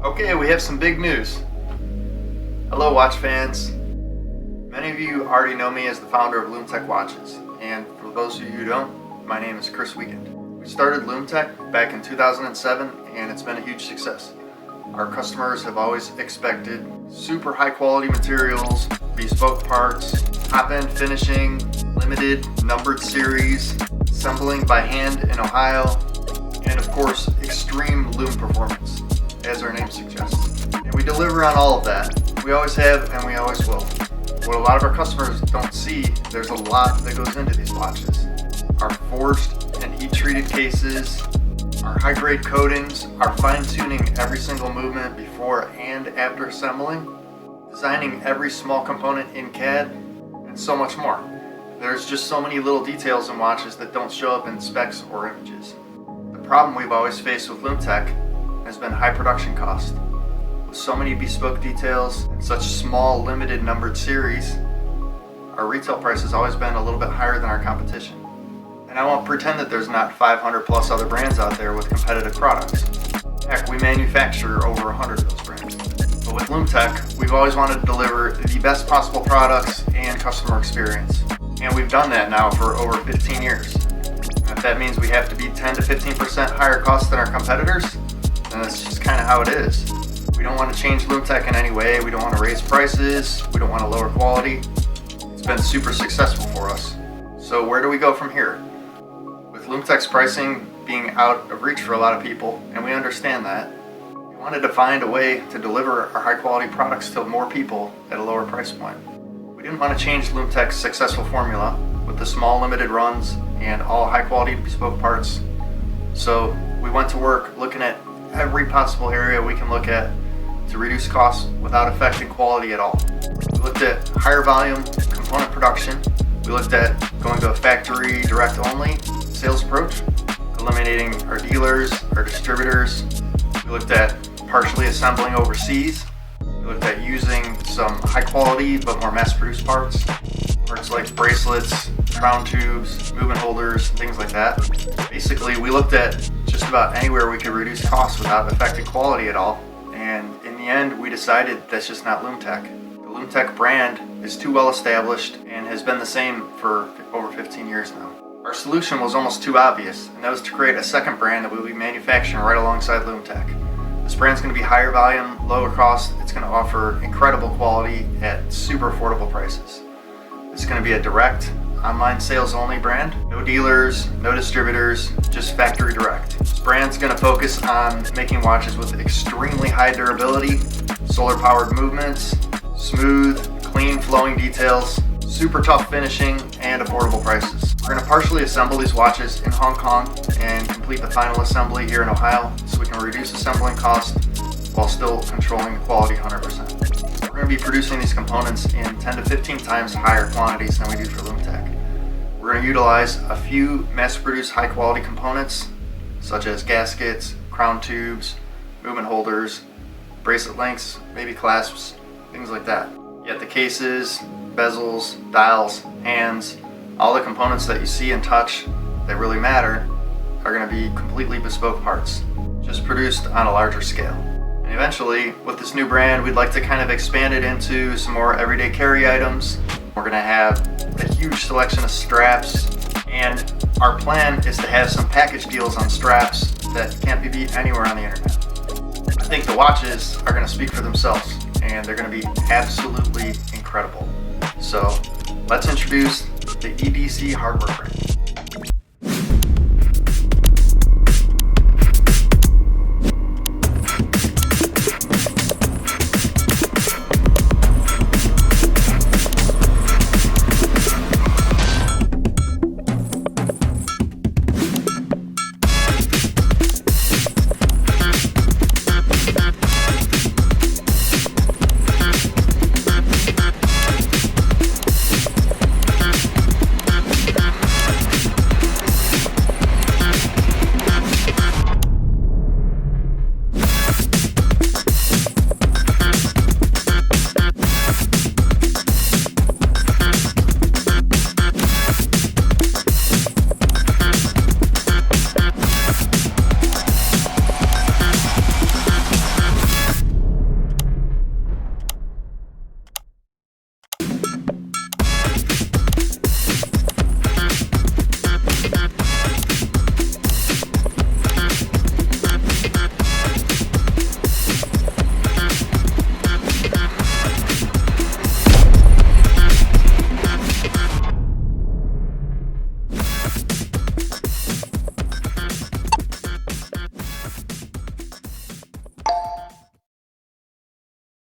Okay, we have some big news. Hello watch fans. Many of you already know me as the founder of LÜM-TEC watches, and for those of you who don't, my name is Chris Wiegand. We started LÜM-TEC back in 2007 and it's been a huge success. Our customers have always expected super high quality materials, bespoke parts, top-end finishing, limited numbered series, assembling by hand in Ohio, and of course extreme loom performance, as our name suggests. And we deliver on all of that. We always have and we always will. What a lot of our customers don't see, there's a lot that goes into these watches. Our forged and heat treated cases, our high grade coatings, our fine tuning every single movement before and after assembling, designing every small component in CAD, and so much more. There's just so many little details in watches that don't show up in specs or images. The problem we've always faced with LÜM-TEC has been high production cost. With so many bespoke details and such small limited numbered series, our retail price has always been a little bit higher than our competition. And I won't pretend that there's not 500 plus other brands out there with competitive products. Heck, we manufacture over 100 of those brands. But with LÜM-TEC, we've always wanted to deliver the best possible products and customer experience. And we've done that now for over 15 years. And if that means we have to be 10 to 15% higher cost than our competitors, then that's just kind of how it is. We don't want to change LÜM-TEC in any way. We don't want to raise prices. We don't want to lower quality. It's been super successful for us. So where do we go from here? With LÜM-TEC's pricing being out of reach for a lot of people, and we understand that, we wanted to find a way to deliver our high quality products to more people at a lower price point. We didn't want to change LÜM-TEC's successful formula with the small limited runs and all high quality bespoke parts. So we went to work looking at every possible area we can look at to reduce costs without affecting quality at all. We looked at higher volume component production. We looked at going to a factory direct only sales approach, eliminating our dealers, our distributors. We looked at partially assembling overseas. We looked at using some high quality but more mass produced parts like bracelets, crown tubes, movement holders, things like that. Basically, we looked at just about anywhere we could reduce costs without affecting quality at all. And in the end, we decided that's just not LÜM-TEC. The LÜM-TEC brand is too well established and has been the same for over 15 years now. Our solution was almost too obvious, and that was to create a second brand that we'll be manufacturing right alongside LÜM-TEC. This brand's going to be higher volume, lower cost. It's going to offer incredible quality at super affordable prices. It's going to be a direct, online sales only brand. No dealers, no distributors, just factory direct. This brand's going to focus on making watches with extremely high durability, solar powered movements, smooth, clean flowing details, super tough finishing, and affordable prices. We're going to partially assemble these watches in Hong Kong and complete the final assembly here in Ohio so we can reduce assembling costs while still controlling the quality 100%. We're going to be producing these components in 10 to 15 times higher quantities than we do for LÜM-TEC. We're going to utilize a few mass-produced high-quality components such as gaskets, crown tubes, movement holders, bracelet links, maybe clasps, things like that. Yet the cases, bezels, dials, hands, all the components that you see and touch that really matter are going to be completely bespoke parts, just produced on a larger scale. And eventually, with this new brand, we'd like to kind of expand it into some more everyday carry items. We're going to have a huge selection of straps, and our plan is to have some package deals on straps that can't be beat anywhere on the internet. I think the watches are going to speak for themselves, and they're going to be absolutely incredible. So let's introduce the EDC hardware brand.